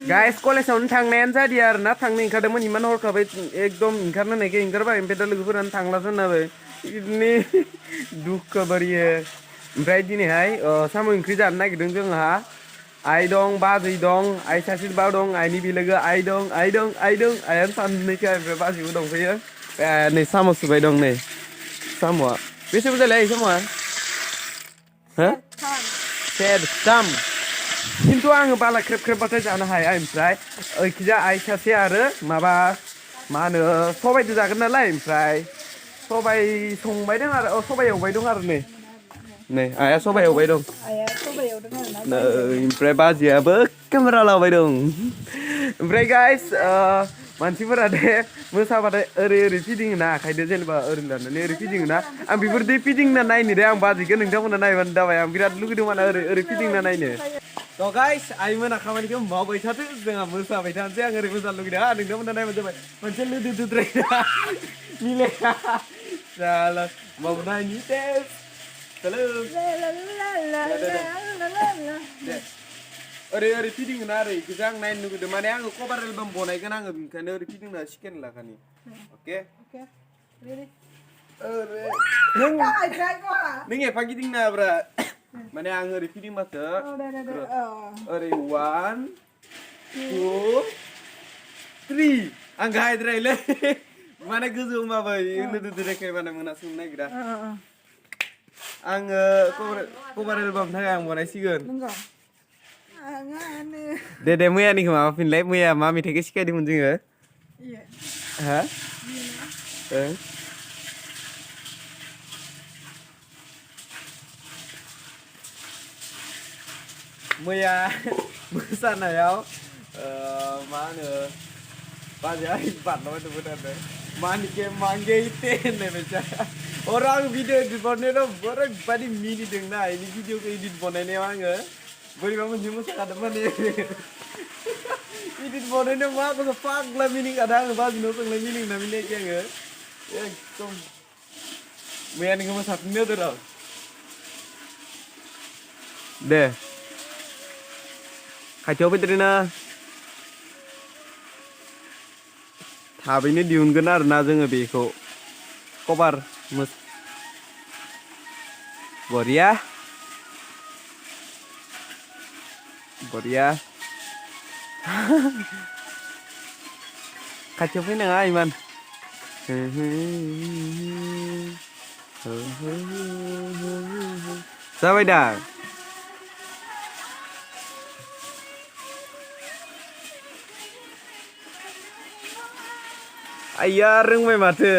Guys, कलेजावनो थांनायानो जादिया आरोना थांनो ओंखारदोंमोन इमान हरखाबै एकदम ओंखारनो नायखाय ओंखारबाय ओमफ्राय दा लोगोफोरानो थांलासो होननाबो इदिनो दुखु बोरियो ओमफ्राय दिनैहाय साम' ओंख्रि जानो नागिरदों जोंहा आइ दं बाजै दं आइ सासे बा दं आइनि बिलोगो आइ दं आइयानो साननैखा ओमफ्राय बाजैबो दंफैयो नै साम' सुबाय दं नै साम'आ बेसे बुरजालै साम'आ हो सेरथाम खिन्थु आङो बाला ख्रेब ख्रेबबाथाय जानो हाया ओमफ्राय ओइखिजा आइ सासे आरो माबा मा होनो सबाइजों जागोन नालाय ओमफ्राय सबाइ संबाय दं आरो सबाइ एवबाय दं आरो नै आइया सबाइ एवबाय दं ओमफ्राय बाजैयाबो केमेरा लाबाय दं ओमफ्राय गाइस मानसिफोरा दे मोसाबाथाय ओरै फिदिङोना आखाइजों जेनेबा ओरै लानानै ओरै फिदिङोना आं बेफोरदि फिदिंना नायनो दे आं बाजैखौ नोंथांमोना नायबानो जाबाय आं बिराद लुगैदों माने ओरै फिदिंना नायनो थ' गाइस आइमोना खामानिखौ मावबाय थाथों जोंहा मोसाबाय थानोसै आं ओरै मोसानो लुगैदों नोंथांमोना नायबानो जाबाय मोनसे लोदोद्रायना मिलाया जाला मावनायनि टेस्ट ओरै फिदिङोना ओरै इखौसो आं नायनो लुगैदों माने आङो कभार एलबाम बनायगोन आङो ओंखायनो ओरै फिदिंना सिकेन लाखानि अके नों एफा गिदिंनाब्रा माने आं ओरै फिदिंबासो ओरै 1 2 3 आं गाहायद्रायलै माने गोजौ माबायो लोदोद्रायखाय माने मोनासंनो नागिरा आङो कभार एलबामनि थाखाय आं बनायसिगोन दे मैयानिखौ माबाफिनलाय मैया मा मेथाइखौ सिखायदोंमोन जोङो हा मैया मोसानायाव मा होनो बाजैया बारलाबाय दंमोन आरो मानिके मांगेते होननाय बायसा आं भिडिअ एडिट बनायनायाव ओरैबायदि मिनिदोंना इनि भिडिअखौ एडिट बनायनायाव आङो बोरैबा मोनसे मोसाखादों माने एडिट बनायनायाव मा गोसो फाग्ला मिनिखादों आङो बाजैनाव सोंलाय मिनिगोना मिनियाखै आङो एकदम मैयानिखौ मोसाफिननो होदो र' दे खाथियाव फैद्रायना थाबैनो दिहुनगोन आरोना जोङो बेखौ कभार बरिया खाथियाव फैनाङा इमान जाबाय दा आइया रोंबाय माथो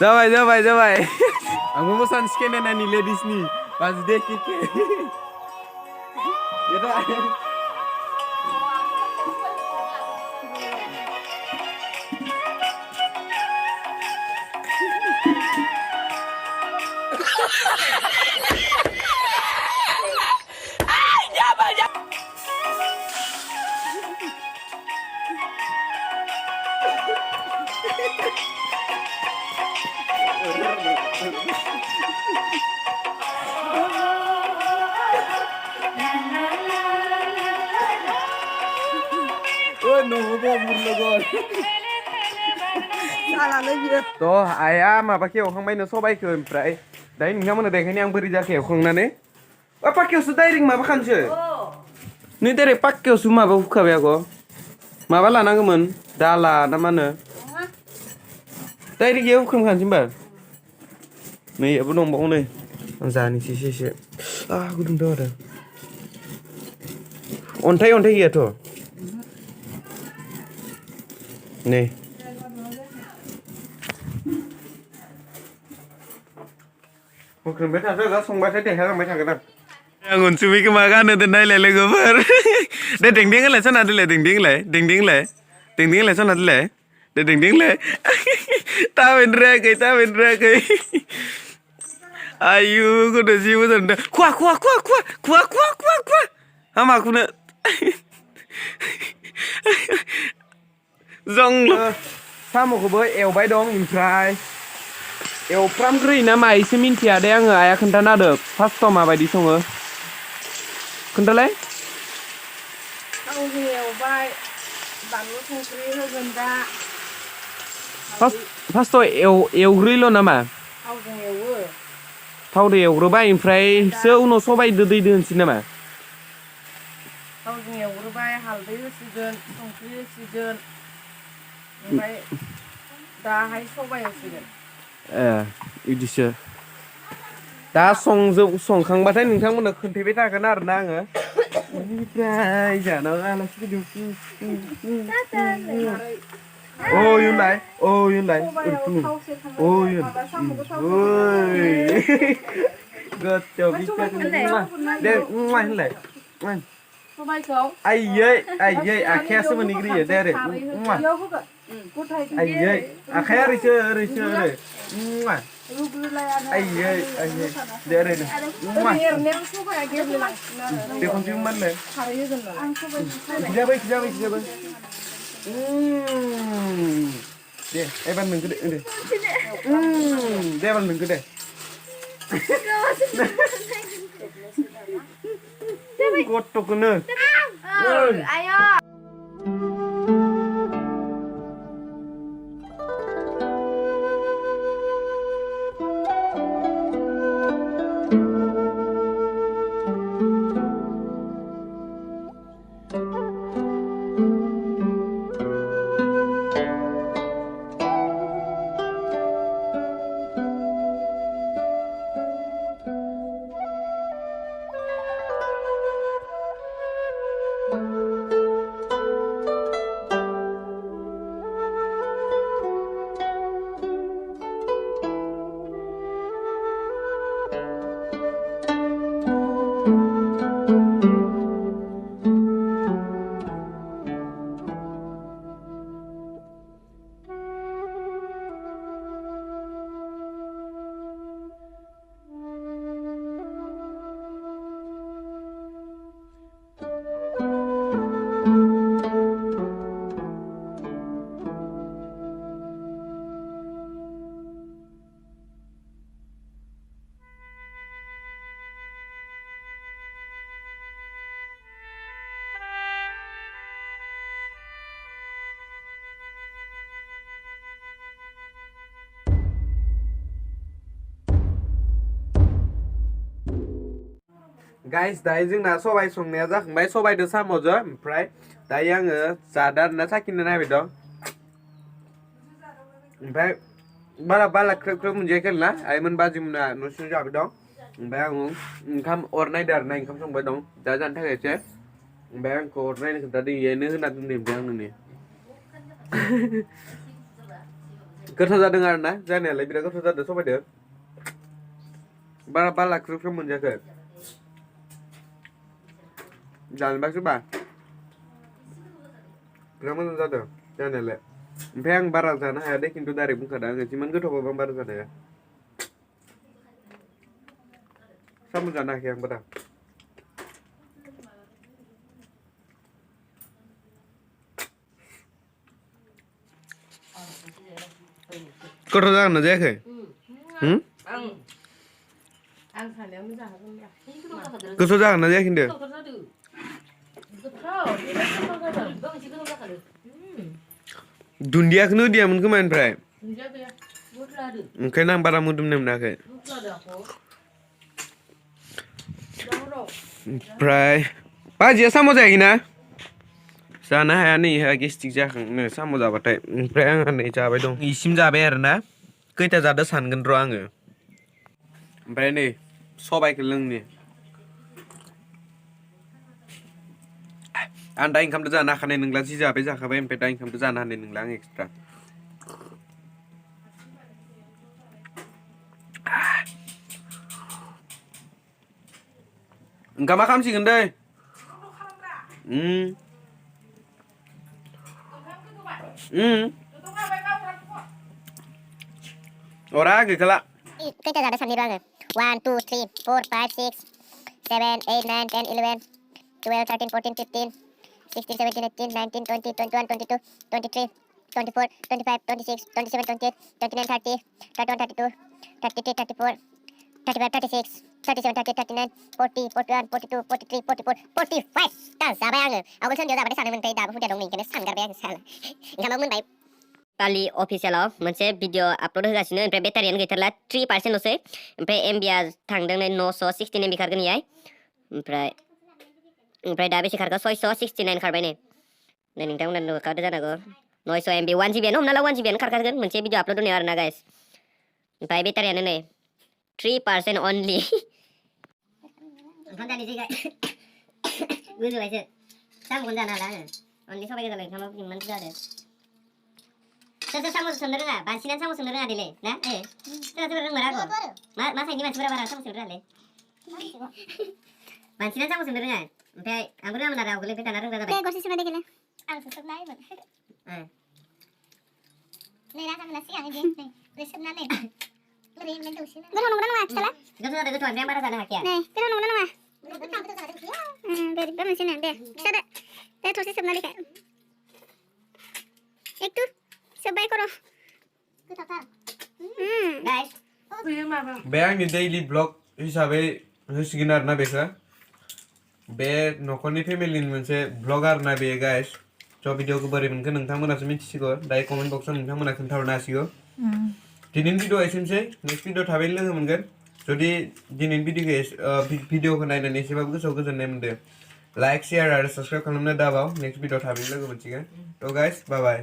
जाबाय आंबो मोसानो सिखायनाय नायनि लेडिसनि बाजै दे के थ' आइया माबाखौ एवखांबायनो सबाइखौ ओमफ्राय दायो नोंथांमोना देखायनो आं बोरै जाखो एवखांनानै पाक्कायावसो डाइरेक्ट माबाखानोसै नों डाइरेक्ट पाक्कायावसो माबा हुखाबाय आग' माबा लानांगौमोन दाला ना मा होनो डाइरेक्ट इयाव हुख्रेमखानोसै होमबा नैयाबो दंबावो नै आं जानोसै एसे गुदुंथ' आरो अन्थाइ गैयाथ' नै हुख्रेमबाय थादो दा संबाथाय देखायलांबाय थागोन आं अनसुमैखौ मा गानो दोननायलाय लोगोफोर दे देंदें होलाय सना दोनलाय देंदें होलाय सना दोनलाय दे देंदें होलाय थाबायनो रोङाखै आयु गथ' जि मोजां नुदों खुवा हामाखौनो साम'खौबो एवबाय दं ओमफ्राय एवफ्रामग्रोयो ना मा एसे मिन्थिया दे आङो आइया खोन्थाना होदो फार्स्टआव माबायदि सङो खोन्थालाय थावजों एवबाय बानलु संख्रि होगोन दा फार्स्टआव एवग्रोयोल' नामा थावजों एवो थावदो एवग्रोबाय ओमफ्रायसो उनाव सबाइदो दैदो होनसै नामा थावजों एवग्रोबाय हालदै होसिगोन संख्रि होसिगोन ओमफ्राय दाहाय सबाइ होसिगोन इदिसो दा संखांबाथाय नोंथांमोननो खोन्थाबाय थागोन आरोना आङो बेनिफ्राय जानाव आलासि ओइ गोथाव दे होनलाय आइयै आखायासो मोनहैग्रोयो दे ओरै आइयै आखाया ओरैसो ओरै आइयै दे ओरै बेखौसो माननो इखिजाबो दे एबार नोंखो दे दे एबार नोंखो दे गथ'खौनो गाइस दायो जोंना सबाइ संनाया जाखांबाय सबाइदो साम'जों ओमफ्राय दायो आङो जादो आरोना साखिनो नायबाय दं ओमफ्राय बाला ख्रेब ख्रेब मोनजायाखै आरोना आइमोन बाजैमोना न'सिङाव जाबाय दं ओमफ्राय आं ओंखाम अरनायदो आरोना ओंखाम संबाय दं दा जानो थाखाय एसे ओमफ्राय आंखौ अरनायनो खोन्थादो इयानो होना दोनदों ओमफ्राय आंनो गोथाव जादों आरोना जानायालाय बिराद गोथाव जादों सबाइदो बाला ख्रेब ख्रेब मोनजायाखै जानोबासो बा बिराद मोजां जादों जानायालाय ओमफ्राय आं बारा जानो हाया दे खिन्थु डाइरेक्ट बुंखादों आङो जिमान गोथावबाबो आं बारा जानो हाया साम' जानो हायाखै आं बारा गोथाव जागोन ना जायाखै गोथाव जागोन ना जायाखै होनदों दुन्दियाखौनो होदियामोन खोमा ओमफ्राय ओंखायनो आं बारा मोदोमनाय मोनाखै ओमफ्राय बाजैया साम' जायाखैना जानो हाया नै इहा गेस्टिक जाखांनो साम' जाबाथाय ओमफ्राय आंहा नै जाबाय दं इसिम जाबाय आरोना खैथा जादो सानगोन र' आङो ओमफ्राय नै सबाइखौ लोंनि आं दा ओंखामदो जानो हाखानाय नंला जि जाबाय जाखाबाय ओमफ्राय दा ओंखामदो जानो हानाय नंला आं एक्सट्रा ओंखामा खामसिगोन दै अरा गैखाला खैथा जादो साननि र' आङो 1 2 3 4 5 6 7 8 9 10 11 12 13 14 15 16 17 18 19 20 21 22 23 24 25 26 27 28 29 30 31 32 33, 34, 35, 36, 37, 38, 39, 40, 41, 42, 43, 44, 45. दा जाबाय आङो आवगोल सोरनियाव जाबाथाय सानोमोन ओमफ्राय दाबो हुदा दं ओंखायनो सानगारबाय आङो साला ओंखामाबो मोनबाय पालि अफिसियेलाव मोनसे भिडिअ आपल'ड होगासिनो ओमफ्राय बेटारियानो गैथारला 3%ल'सै ओमफ्राय एमबिया थांदों नै 916 एमबि खारगोन इयाय ओमफ्राय दा बेसे खारगोन 669 खारबाय नै नोंथांमोना नुखादो जानांगौ 900 एमबि 1 जिबियानो हमना ला 1 जिबियानो खारखागोन मोनसे भिडिअ आपल'ड होनायाव आरोना गाइस ओमफ्राय बेटारियानो नै 3% only ओंखाम जानि जायगा गोजोबायसो साम'खौनो जानो हाला आङो only सबाय गोजाल ओंखामाव इमान जादों सोर साम' संनो रोङा बांसिनानो साम' संनो रोङा दिलै ना सोरबा रोंमारा आरो मा साइडनि मानसिफोरा बारा साम' संनो रोङालै बांसिनानो साम' संनो रोङा ओमफ्राय आंबो रोङामोन आरो आवगोल ओमफ्राय दाना रोंग्रा जाबाय गरसे सोबना देखेला आंसो सोबना होयोमोन नै राजामोना सिगां इदि नै ओरै सोबनानै ओरै ओमफ्राय दौसिना गोथाव नंगौना नङा खिथाला गोथाव जादों गोथाव ओमफ्राय आं बारा जानो हाखाया नै गोथाव नंगौना नङा बोरैबा मोनसे दे खिथादो दे थरसे सोबना देखाय एकटु सोब्बाय खर' गोथावथार गाइस बे आंनि दैलि ब्लग हिसाबै होसिगोन आरोना बेखौ बे न'खरनि फेमिलिनि मोनसे ब्लग आरोना बे गाइस स' भिडिअखौ बोरै मोनखो नोंथांमोनासो मिथिसिगौ दायो कमेन्ट बक्सआव नोंथांमोना खोन्थाहरनो हासिगौ दिनैनि भिडिअ एसेनोसै नेक्स्ट भिडिअ थाबैनो लोगो मोनगोन जुदि दिनैनि भिडिअखौ नायनानै एसेबाबो गोसोआव गोजोननाय मोनदों लाइक शेयार आरो साबस्क्राइब खालामनो दाबाव नेक्स्ट भिडिअ थाबैनो लोगो मोनसिगोन थ' गाइस बाय बाय